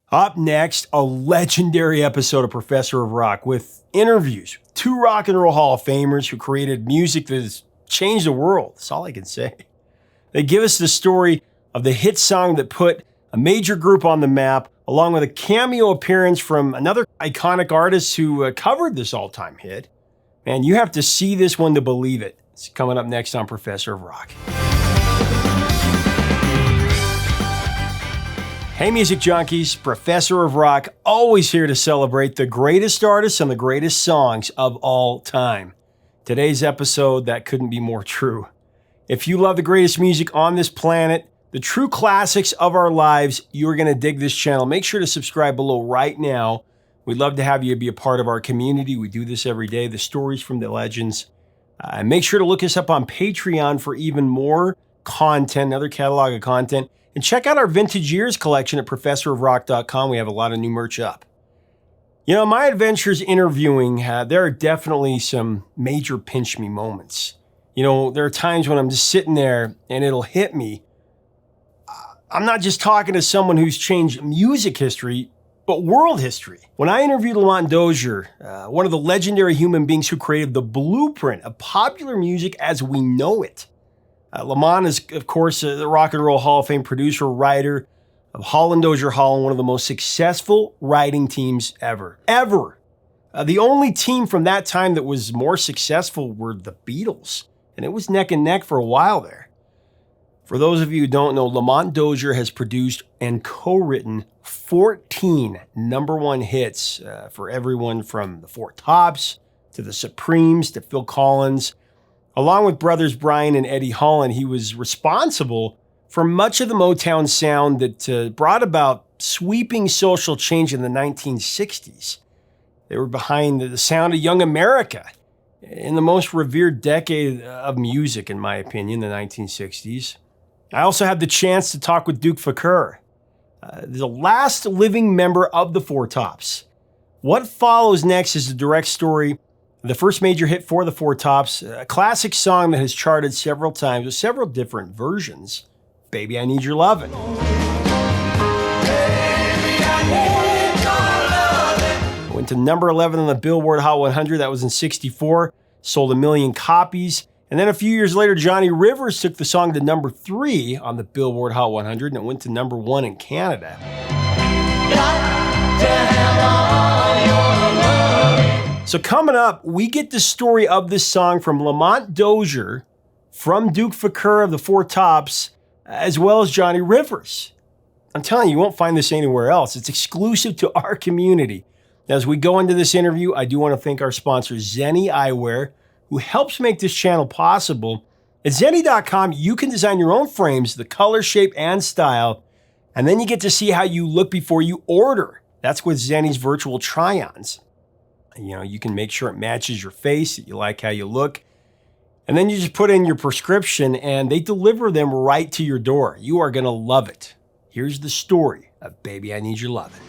Up next, a legendary episode of Professor of Rock with interviews with two Rock and Roll Hall of Famers who created music that has changed the world. That's all I can say. They give us the story of the hit song that put a major group on the map, along with a cameo appearance from another iconic artist who covered this all-time hit. Man, you have to see this one to believe it. It's coming up next on Professor of Rock. Hey, music junkies, Professor of Rock, always here to celebrate the greatest artists and the greatest songs of all time. Today's episode, that couldn't be more true. If you love the greatest music on this planet, the true classics of our lives, you're going to dig this channel. Make sure to subscribe below right now. We'd love to have you be a part of our community. We do this every day, the stories from the legends. And make sure to look us up on Patreon for even more content, another catalog of content. And check out our Vintage Years collection at professorofrock.com. We have a lot of new merch up. You know, my adventures interviewing, there are definitely some major pinch me moments. You know, there are times when I'm just sitting there and it'll hit me. I'm not just talking to someone who's changed music history, but world history. When I interviewed Lamont Dozier, one of the legendary human beings who created the blueprint of popular music as we know it. Lamont is, of course, the Rock and Roll Hall of Fame producer, writer of Holland, Dozier, Holland, one of the most successful writing teams ever. The only team from that time that was more successful were the Beatles, and it was neck and neck for a while there. For those of you who don't know, Lamont Dozier has produced and co-written 14 #1 hits for everyone from the Four Tops to the Supremes to Phil Collins. Along with brothers Brian and Eddie Holland, he was responsible for much of the Motown sound that brought about sweeping social change in the 1960s. They were behind the sound of Young America in the most revered decade of music, in my opinion, the 1960s. I also had the chance to talk with Duke Fakir, the last living member of the Four Tops. What follows next is the direct story, the first major hit for the Four Tops, a classic song that has charted several times with several different versions, Baby, I Need Your Lovin'. Went to number 11 on the Billboard Hot 100, that was in '64, sold 1 million copies. And then a few years later, Johnny Rivers took the song to number 3 on the Billboard Hot 100, and it went to number 1 in Canada. So coming up, we get the story of this song from Lamont Dozier, from Duke Fakir of the Four Tops, as well as Johnny Rivers. I'm telling you, you won't find this anywhere else. It's exclusive to our community. As we go into this interview, I do want to thank our sponsor, Zenni Eyewear, who helps make this channel possible. At Zenni.com, you can design your own frames, the color, shape, and style, and then you get to see how you look before you order. That's with Zenni's virtual try-ons. You know, you can make sure it matches your face, that you like how you look, and then you just put in your prescription, and they deliver them right to your door. You are going to love it. Here's the story of Baby, I Need Your Lovin'.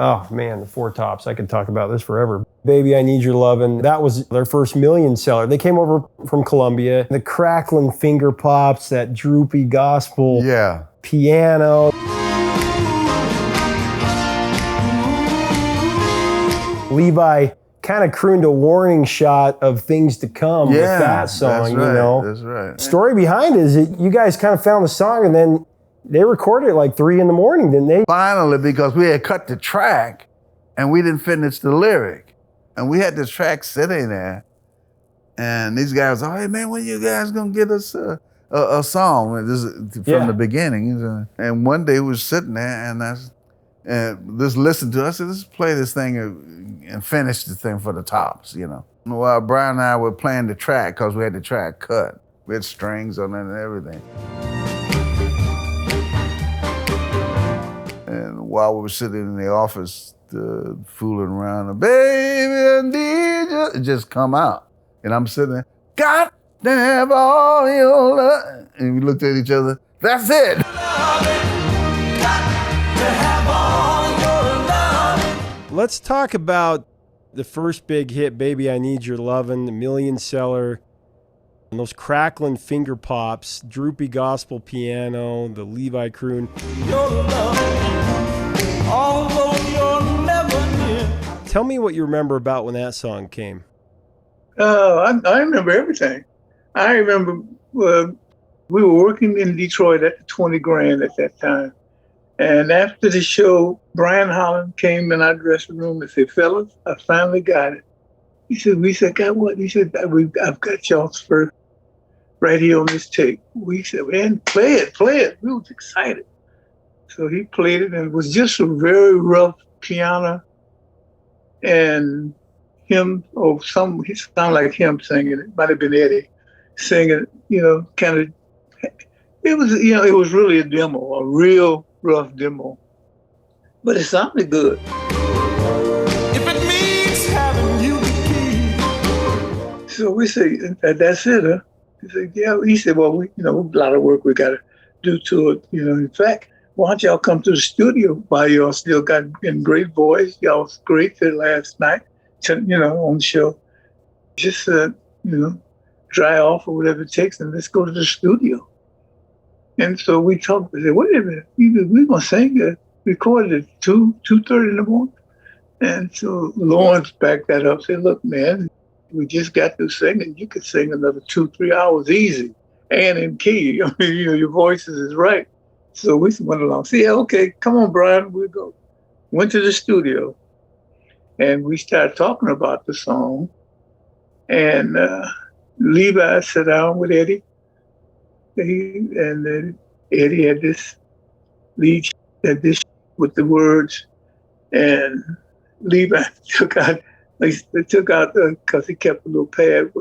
Oh man, the Four Tops. I could talk about this forever. Baby, I Need Your Lovin'. That was their first million seller. They came over from Colombia. The crackling finger pops, that droopy gospel piano. Levi kind of crooned a warning shot of things to come with that song, that's right, you know. That's right. Story behind it is that you guys kind of found the song and then they recorded it like 3 in the morning, didn't they? Finally, because we had cut the track and we didn't finish the lyric. And we had the track sitting there. And these guys, oh, hey man, when you guys gonna get us a song? This is from the beginning. And one day we was sitting there and just listened to us. I said, let's play this thing and finish the thing for the Tops, you know. While Brian and I were playing the track, because we had the track cut. We had strings on it and everything. And while we were sitting in the office, fooling around, baby, I need you, it just come out. And I'm sitting there, got to have all your love. And we looked at each other, that's it. Let's talk about the first big hit, Baby, I Need Your Lovin', the million seller. And those crackling finger pops, droopy gospel piano, the Levi croon. Your love, although you're never near. Tell me what you remember about when that song came. I remember everything. I remember we were working in Detroit at the 20 Grand at that time. And after the show, Brian Holland came in our dressing room and said, fellas, I finally got it. We said, got what? He said, I've got y'all's first right here on this tape. We said, man, play it. We was excited. So he played it, and it was just a very rough piano. And him, he sounded like him singing it. Might have been Eddie singing, kind of. It was really a demo, a real rough demo, but it sounded good. If it means having you the key. So we say, that's it, huh? He said, yeah. He said, well, a lot of work we got to do to it. In fact, why don't y'all come to the studio while y'all still got in great voice? Y'all was great till last night, on the show. Just, dry off or whatever it takes, and let's go to the studio. And so we talked. We said, wait a minute, we're going to sing it. Recorded at 2:30 in the morning. And so Lawrence backed that up, said, look, man, we just got through singing. You could sing another 2-3 hours easy and in key. Your voice is right. So we went along. See, okay, come on, Brian, we'll go. Went to the studio, and we started talking about the song. And Levi sat down with Eddie. And then Eddie had this lead, with the words, and Levi took out, because he kept a little pad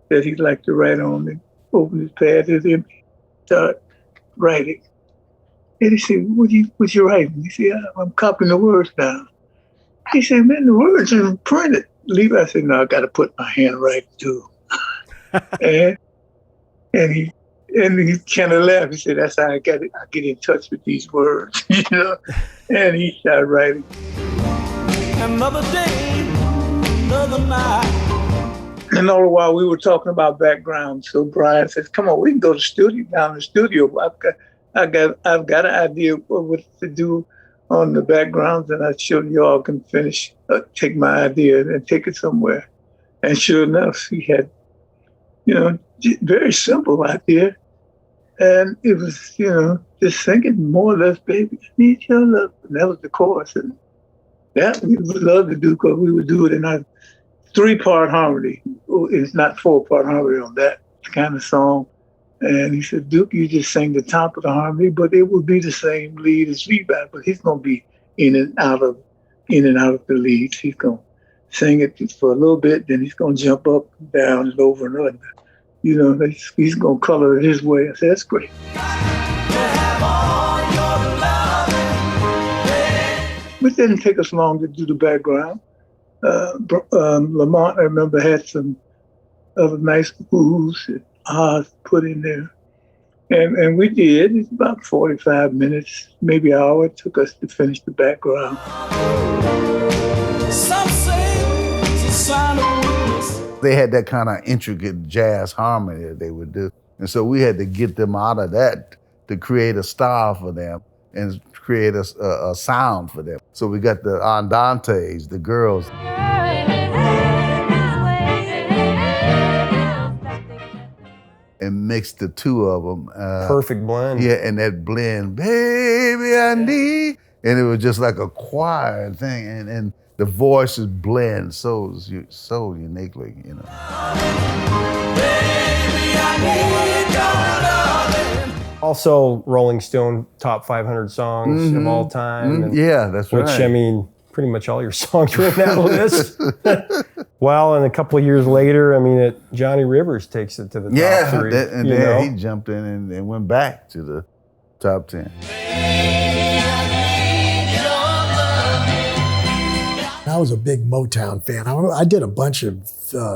that he liked to write on, and opened his pad and then started writing. And he said, what you writing? He said, I'm copying the words down. He said, man, the words are printed. Levi said, no, I got to put my handwriting too. and he kind of laughed. He said, that's how I get in touch with these words, And he started writing. Another day, another night. And all the while we were talking about background. So Brian says, come on, we can go to the studio, down in the studio. I've got an idea of what to do on the backgrounds, and I'm sure y'all can take my idea and take it somewhere. And sure enough, he had, very simple idea. And it was, just singing more or less, baby, I need your love. And that was the chorus. And that we would love to do, because we would do it in a 3-part harmony. It's not 4-part harmony on that kind of song. And he said, Duke, you just sing the top of the harmony, but it will be the same lead as Levi, but he's going to be in and out of the leads. He's going to sing it for a little bit, then he's going to jump up and down and over and under. He's going to color it his way. I said, that's great. It didn't take us long to do the background. Lamont, I remember, had some other nice oohs and ahs put in there. And we did. It's about 45 minutes, maybe an hour it took us to finish the background. Some say it's a sign of weakness. They had that kind of intricate jazz harmony that they would do. And so we had to get them out of that to create a style for them and create a sound for them. So we got the andantes, the girls. And mixed the two of them. Perfect blend. Yeah, and that blend, baby, I need. And it was just like a choir thing. And the voices blend so uniquely, Baby, I need your loving. Also, Rolling Stone top 500 songs of all time. Mm-hmm. Yeah, that's right. Which, I mean, pretty much all your songs are in that list. Well, and a couple of years later, Johnny Rivers takes it to the top 3. Yeah, he jumped in and went back to the top 10. I was a big Motown fan. I did a bunch of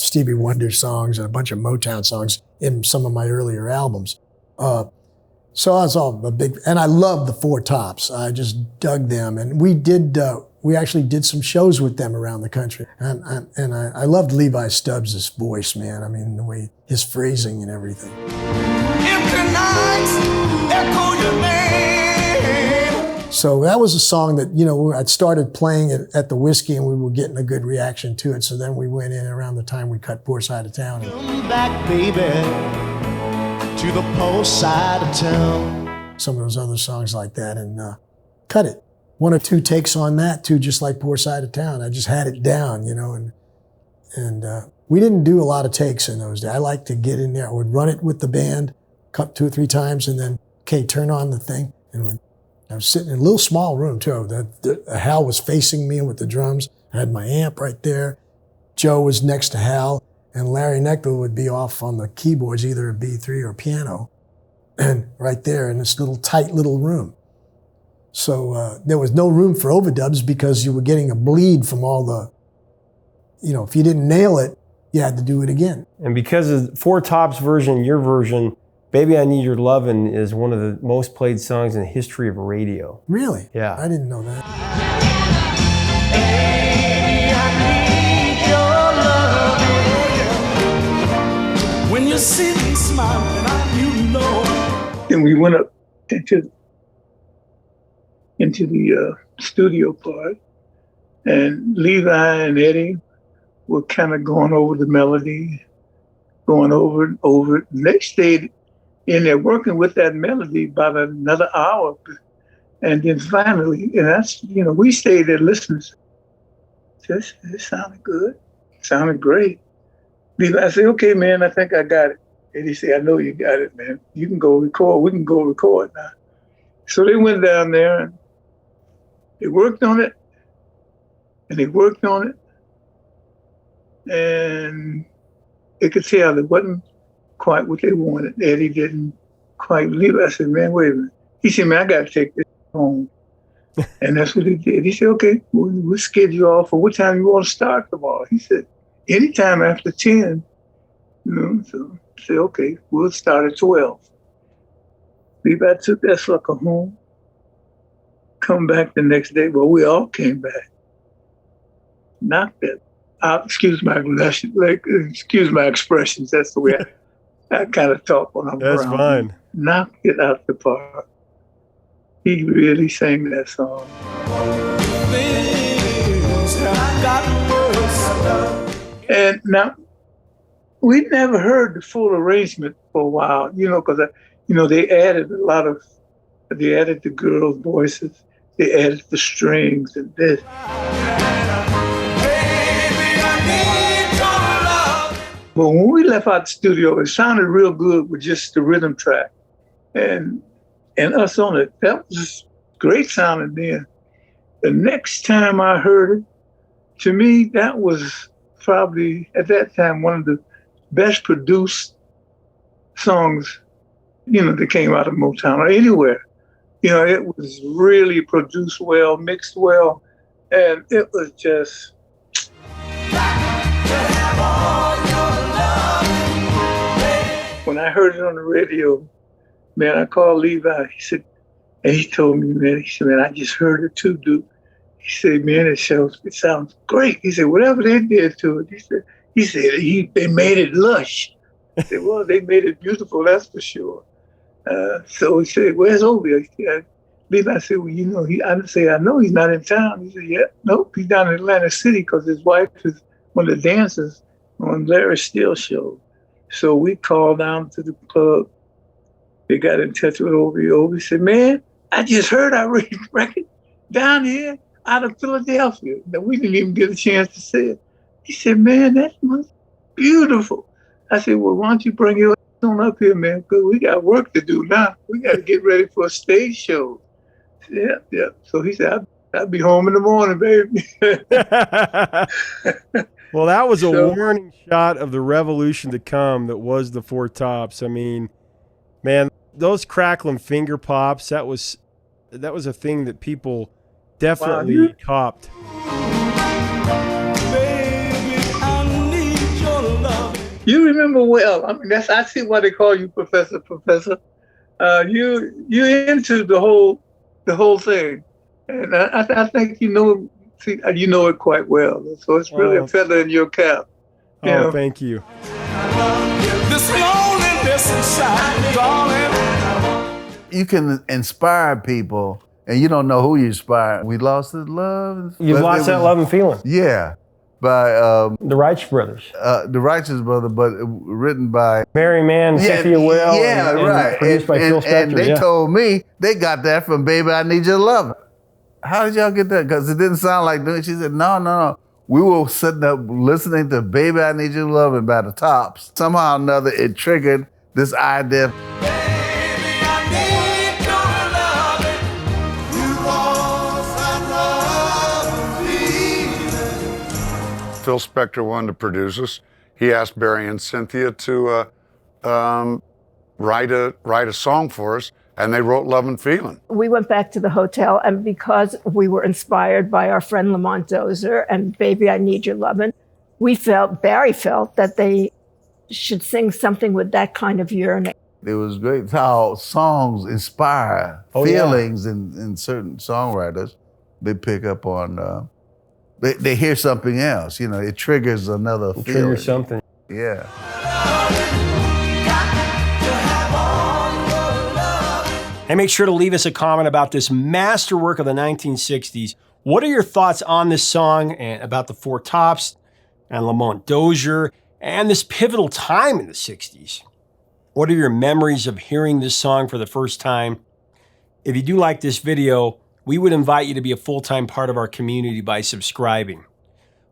Stevie Wonder songs and a bunch of Motown songs in some of my earlier albums. So I was all a big, and I loved the Four Tops. I just dug them. And we did we actually did some shows with them around the country. And I loved Levi Stubbs' voice, man. I mean, the way his phrasing and everything. Empty nights echo your name. So that was a song that, you know, I'd started playing it at the Whiskey and we were getting a good reaction to it. So then we went in around the time we cut Poor Side of Town. Come back, baby, to the poor side of town. Some of those other songs like that and cut it. 1 or 2 takes on that too, just like Poor Side of Town. I just had it down, you know, and we didn't do a lot of takes in those days. I like to get in there. I would run it with the band, cut 2 or 3 times, and then, okay, turn on the thing. And I was sitting in a little small room too. Hal was facing me with the drums. I had my amp right there. Joe was next to Hal, and Larry Nectar would be off on the keyboards, either a B3 or piano, and right there in this little tight little room. So there was no room for overdubs because you were getting a bleed from all the, you know, if you didn't nail it, you had to do it again. And because of Four Tops version, your version, Baby I Need Your Lovin' is one of the most played songs in the history of radio. Really? Yeah. I didn't know that. Baby, I need your lovin'. When you see me smiling, you know. Then we went up into the studio part, and Levi and Eddie were kind of going over the melody, going over it, over it. And they stayed in there working with that melody about another hour. And then finally, and that's, you know, we stayed there listening. It sounded good. It sounded great. Levi said, okay, man, I think I got it. Eddie said, I know you got it, man. You can go record. We can go record now. So they went down there and they worked on it, and they worked on it, and they could tell it wasn't quite what they wanted. Eddie didn't quite believe it. I said, man, wait a minute. He said, man, I got to take this home. And that's what he did. He said, okay, we'll schedule you off for what time you want to start tomorrow. He said, anytime after 10. You know, so I said, okay, we'll start at 12. Levi took that sucker home. Come back the next day. Well, we all came back. Knocked it out. Excuse my expressions. That's the way I kind of talk when I'm around. That's fine. Knocked it out the park. He really sang that song. And now, we never heard the full arrangement for a while, you know, because, you know, they added the girls' voices. They added the strings and this. But when we left out the studio, it sounded real good with just the rhythm track and us on it. That was great sounding then. The next time I heard it, to me, that was probably, at that time, one of the best produced songs, you know, that came out of Motown or anywhere. You know, it was really produced well, mixed well, and it was just. When I heard it on the radio, man, I called Levi. He said, and he told me, man, he said, man, I just heard it too, Duke. He said, man, it sounds great. He said, whatever they did to it, he said they made it lush. I said, well, they made it beautiful, that's for sure. So he said, where's Obi? Levi said, well, you know, I know he's not in town. He said, yeah, nope, he's down in Atlantic City because his wife is one of the dancers on Larry Steele's show. So we called down to the club. They got in touch with Obi. Obi said, man, I just heard our record down here out of Philadelphia. Now, we didn't even get a chance to say it. He said, man, that was beautiful. I said, well, why don't you bring your on up here, man, because we got work to do now. We got to get ready for a stage show. Yeah. So he said, I'll be home in the morning, baby. Well, that was a warning shot of the revolution to come that was the Four Tops. I mean, man, those crackling finger pops, that was a thing that people definitely copped. You remember well. I mean, I see why they call you Professor. You into the whole thing, and I think you know See, you know it quite well. So it's really a feather in your cap. You know? Thank you. This loneliness inside, darling. You can inspire people, and you don't know who you inspire. We lost his love. You've lost that love and feeling. Yeah, by The Wright brothers. the Righteous Brother, but written by Mann, Cynthia, Weil, and right. produced by Phil Spector. And they told me they got that from Baby I Need Your Lovin'. How did y'all get that? Because it didn't sound like doing. She said, no. We were sitting up listening to Baby I Need Your Lovin' by the Tops. Somehow or another, it triggered this idea. Phil Spector wanted to produce us. He asked Barry and Cynthia to write a song for us, and they wrote Lovin' Feelin'. We went back to the hotel, and because we were inspired by our friend Lamont Dozier and Baby I Need Your Lovin', Barry felt that they should sing something with that kind of yearning. It was great how songs inspire feelings in certain songwriters. They pick up on, they hear something else, you know, it triggers another feeling. Trigger something. Yeah. Hey, make sure to leave us a comment about this masterwork of the 1960s. What are your thoughts on this song and about the Four Tops and Lamont Dozier and this pivotal time in the 60s? What are your memories of hearing this song for the first time? If you do like this video, we would invite you to be a full-time part of our community by subscribing.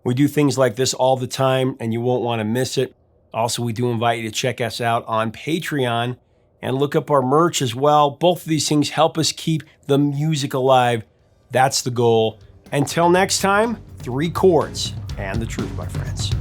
We do things like this all the time, and you won't want to miss it. Also, we do invite you to check us out on Patreon and look up our merch as well. Both of these things help us keep the music alive. That's the goal. Until next time, 3 chords and the truth, my friends.